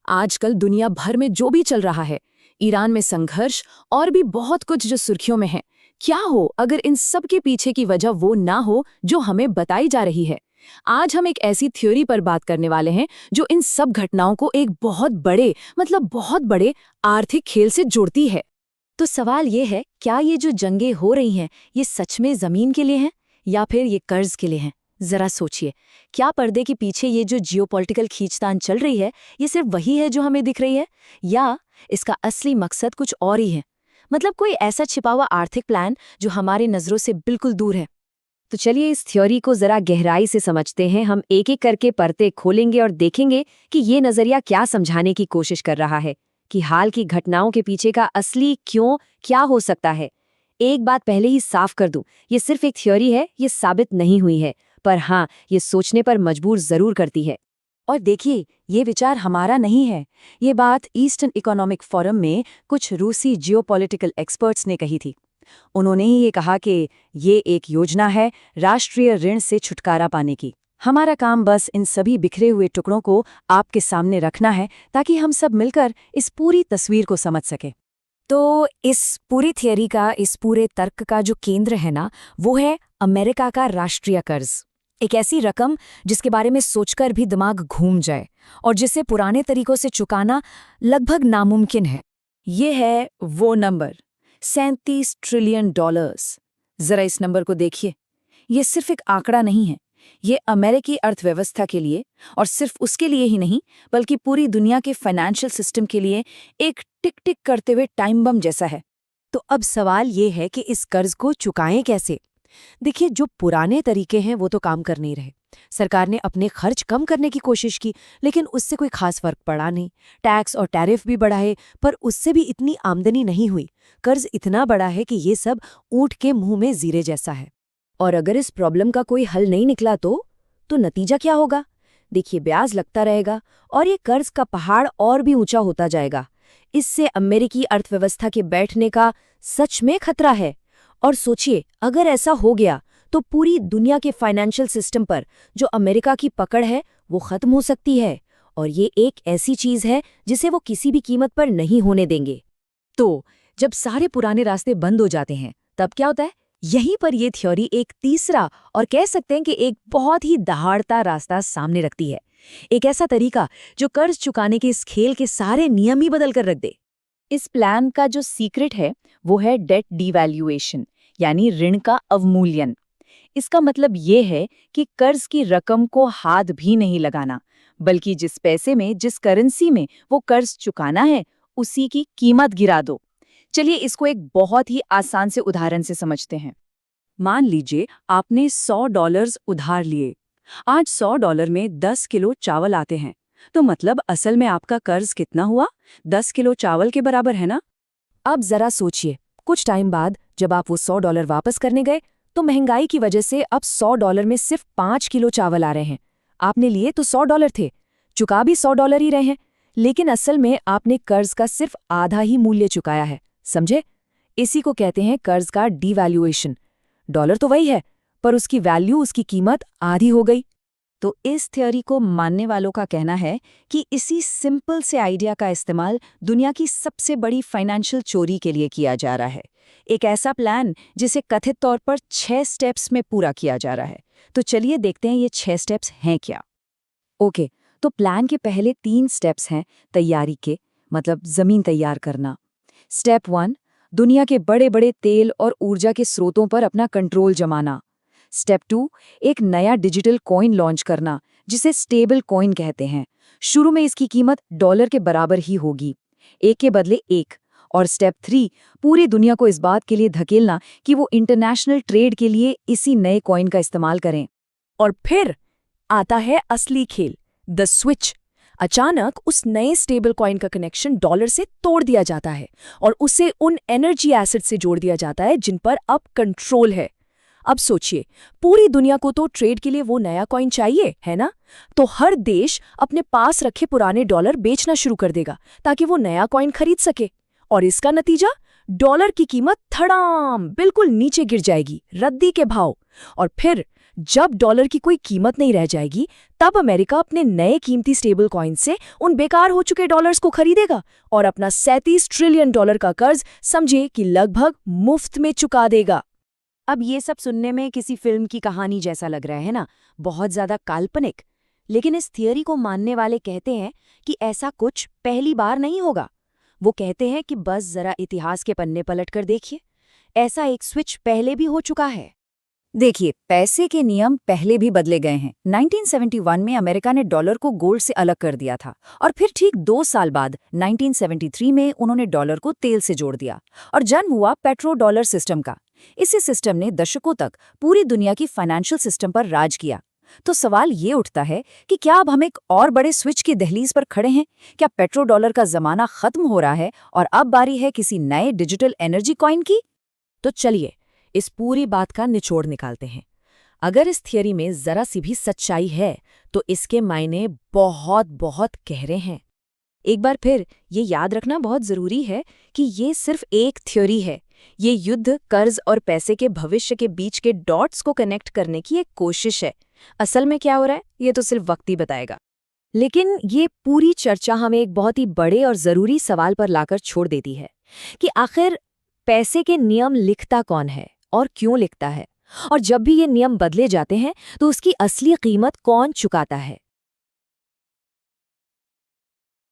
आजकल दुनिया भर में जो भी चल रहा है, ईरान में संघर्ष और भी बहुत कुछ जो सुर्खियों में है, क्या हो अगर इन सब के पीछे की वजह वो ना हो जो हमें बताई जा रही है। आज हम एक ऐसी थ्योरी पर बात करने वाले हैं जो इन सब घटनाओं को एक बहुत बड़े आर्थिक खेल से जोड़ती है। तो सवाल ये है, क्या ये जो जंगें हो रही हैं, ये सच में जमीन के लिए हैं या फिर ये कर्ज के लिए हैं? जरा सोचिए, क्या पर्दे के पीछे ये जो जियोपॉलिटिकल खींचतान चल रही है, ये सिर्फ वही है जो हमें दिख रही है, या इसका असली मकसद कुछ और ही है? मतलब कोई ऐसा छिपा हुआ आर्थिक प्लान जो हमारी नजरों से बिल्कुल दूर है। तो चलिए इस थ्योरी को जरा गहराई से समझते हैं। हम एक एक करके परतें खोलेंगे और देखेंगे कि ये नजरिया क्या समझाने की कोशिश कर रहा है, कि हाल की घटनाओं के पीछे का असली क्यों क्या हो सकता है। एक बात पहले ही साफ कर दूं, ये सिर्फ एक थ्योरी है, ये साबित नहीं हुई है, पर हाँ, ये सोचने पर मजबूर जरूर करती है। और देखिए, ये विचार हमारा नहीं है, ये बात ईस्टर्न इकोनॉमिक फोरम में कुछ रूसी जियोपॉलिटिकल एक्सपर्ट्स ने कही थी। उन्होंने ही ये कहा कि ये एक योजना है राष्ट्रीय ऋण से छुटकारा पाने की। हमारा काम बस इन सभी बिखरे हुए टुकड़ों को आपके सामने रखना है ताकि हम सब मिलकर इस पूरी तस्वीर को समझ सकें। तो इस पूरी थियरी का, इस पूरे तर्क का जो केंद्र है ना, वो है अमेरिका का राष्ट्रीय कर्ज। एक ऐसी रकम जिसके बारे में सोचकर भी दिमाग घूम जाए और जिसे पुराने तरीकों से चुकाना लगभग नामुमकिन है। ये है वो नंबर, $37 ट्रिलियन। जरा इस नंबर को देखिए। ये सिर्फ एक आंकड़ा नहीं है, ये अमेरिकी अर्थव्यवस्था के लिए, और सिर्फ उसके लिए ही नहीं बल्कि पूरी दुनिया के फाइनेंशियल सिस्टम के लिए एक टिक टिक करते हुए टाइम बम जैसा है। तो अब सवाल ये है कि इस कर्ज को चुकाएं कैसे? देखिए, जो पुराने तरीके हैं वो तो काम कर नहीं रहे। सरकार ने अपने खर्च कम करने की कोशिश की, लेकिन उससे कोई खास फर्क पड़ा नहीं। टैक्स और टैरिफ भी बढ़ाए, पर उससे भी इतनी आमदनी नहीं हुई। कर्ज इतना बड़ा है कि ये सब ऊंट के मुंह में जीरे जैसा है। और अगर इस प्रॉब्लम का कोई हल नहीं निकला तो नतीजा क्या होगा? देखिए, ब्याज लगता रहेगा और ये कर्ज का पहाड़ और भी ऊंचा होता जाएगा। इससे अमेरिकी अर्थव्यवस्था के बैठने का सच में खतरा है। और सोचिए, अगर ऐसा हो गया तो पूरी दुनिया के फाइनेंशियल सिस्टम पर जो अमेरिका की पकड़ है वो खत्म हो सकती है। और ये एक ऐसी चीज है जिसे वो किसी भी कीमत पर नहीं होने देंगे। तो जब सारे पुराने रास्ते बंद हो जाते हैं, तब क्या होता है? यहीं पर यह थ्योरी एक तीसरा और कह सकते हैं कि एक बहुत ही दहाड़ता रास्ता सामने रखती है। एक ऐसा तरीका जो कर्ज चुकाने के इस खेल के सारे नियम ही बदल कर रख दे। इस प्लान का जो सीक्रेट है वो है डेट डिवैल्यूएशन, यानी ऋण का अवमूल्यन। इसका मतलब ये है कि कर्ज की रकम को हाथ भी नहीं लगाना, बल्कि जिस पैसे में, जिस करेंसी में वो कर्ज चुकाना है, उसी की कीमत गिरा दो। चलिए इसको एक बहुत ही आसान से उदाहरण से समझते हैं। मान लीजिए आपने $100 उधार लिए। आज $100 में 10 किलो चावल आते हैं, तो मतलब असल में आपका कर्ज कितना हुआ? 10 किलो चावल के बराबर है ना? अब जरा सोचिए, कुछ टाइम बाद जब आप वो $100 वापस करने गए तो महंगाई की वजह से अब $100 में सिर्फ 5 किलो चावल आ रहे हैं। आपने लिए तो $100 थे, चुका भी $100 ही रहे हैं, लेकिन असल में आपने कर्ज का सिर्फ आधा ही मूल्य चुकाया है। समझे? इसी को कहते हैं कर्ज का डिवैल्यूएशन। डॉलर तो वही है, पर उसकी वैल्यू, उसकी कीमत आधी हो गई। तो इस थ्योरी को मानने वालों का कहना है कि इसी सिंपल से आइडिया का इस्तेमाल दुनिया की सबसे बड़ी फाइनेंशियल चोरी के लिए किया जा रहा है। एक ऐसा प्लान जिसे कथित तौर पर 6 स्टेप्स में पूरा किया जा रहा है। तो चलिए देखते हैं ये 6 स्टेप्स हैं क्या। ओके, तो प्लान के पहले 3 स्टेप्स हैं तैयारी के, मतलब जमीन तैयार करना। स्टेप 1, दुनिया के बड़े बड़े तेल और ऊर्जा के स्रोतों पर अपना कंट्रोल जमाना। स्टेप 2, एक नया डिजिटल कॉइन लॉन्च करना, जिसे स्टेबल कॉइन कहते हैं। शुरू में इसकी कीमत $1 के बराबर ही होगी, एक के बदले एक। और स्टेप 3, पूरी दुनिया को इस बात के लिए धकेलना कि वो इंटरनेशनल ट्रेड के लिए इसी नए कॉइन का इस्तेमाल करें। और फिर आता है असली खेल, द स्विच। अचानक उस नए स्टेबल कॉइन का कनेक्शन डॉलर से तोड़ दिया जाता है और उसे उन एनर्जी एसेट से जोड़ दिया जाता है जिन पर अब कंट्रोल है। अब सोचिए, पूरी दुनिया को तो ट्रेड के लिए वो नया कॉइन चाहिए, है ना? तो हर देश अपने पास रखे पुराने डॉलर बेचना शुरू कर देगा ताकि वो नया कॉइन खरीद सके। और इसका नतीजा, डॉलर की कीमत धड़ाम बिल्कुल नीचे गिर जाएगी, रद्दी के भाव। और फिर जब डॉलर की कोई कीमत नहीं रह जाएगी, तब अमेरिका अपने नए कीमती स्टेबल कॉइन से उन बेकार हो चुके डॉलर्स को खरीदेगा और अपना 37 ट्रिलियन डॉलर का कर्ज समझे कि लगभग मुफ्त में चुका देगा। अब ये सब सुनने में किसी फिल्म की कहानी जैसा लग रहा है ना, बहुत ज्यादा काल्पनिक। लेकिन इस थियरी को मानने वाले कहते हैं कि ऐसा कुछ पहली बार नहीं होगा। वो कहते हैं कि बस जरा इतिहास के पन्ने पलटकर देखिए, ऐसा एक स्विच पहले भी हो चुका है। देखिए, पैसे के नियम पहले भी बदले गए हैं। 1971 में अमेरिका ने डॉलर को गोल्ड से अलग कर दिया था और फिर ठीक 2 साल बाद 1973 में उन्होंने डॉलर को तेल से जोड़ दिया और जन्म हुआ पेट्रो डॉलर सिस्टम का। इसी सिस्टम ने दशकों तक पूरी दुनिया की फाइनेंशियल सिस्टम पर राज किया। तो सवाल ये उठता है कि क्या अब हम एक और बड़े स्विच की दहलीज पर खड़े हैं? क्या पेट्रो डॉलर का जमाना खत्म हो रहा है और अब बारी है किसी नए डिजिटल एनर्जी कॉइन की? तो चलिए इस पूरी बात का निचोड़ निकालते हैं। अगर इस थियरी में जरा सी भी सच्चाई है तो इसके मायने बहुत बहुत गहरे हैं। एक बार फिर ये याद रखना बहुत जरूरी है कि ये सिर्फ एक थ्योरी है। ये युद्ध, कर्ज और पैसे के भविष्य के बीच के डॉट्स को कनेक्ट करने की एक कोशिश है। असल में क्या हो रहा है ये तो सिर्फ वक्त ही बताएगा। लेकिन ये पूरी चर्चा हमें एक बहुत ही बड़े और जरूरी सवाल पर लाकर छोड़ देती है कि आखिर पैसे के नियम लिखता कौन है और क्यों लिखता है, और जब भी ये नियम बदले जाते हैं तो उसकी असली कीमत कौन चुकाता है।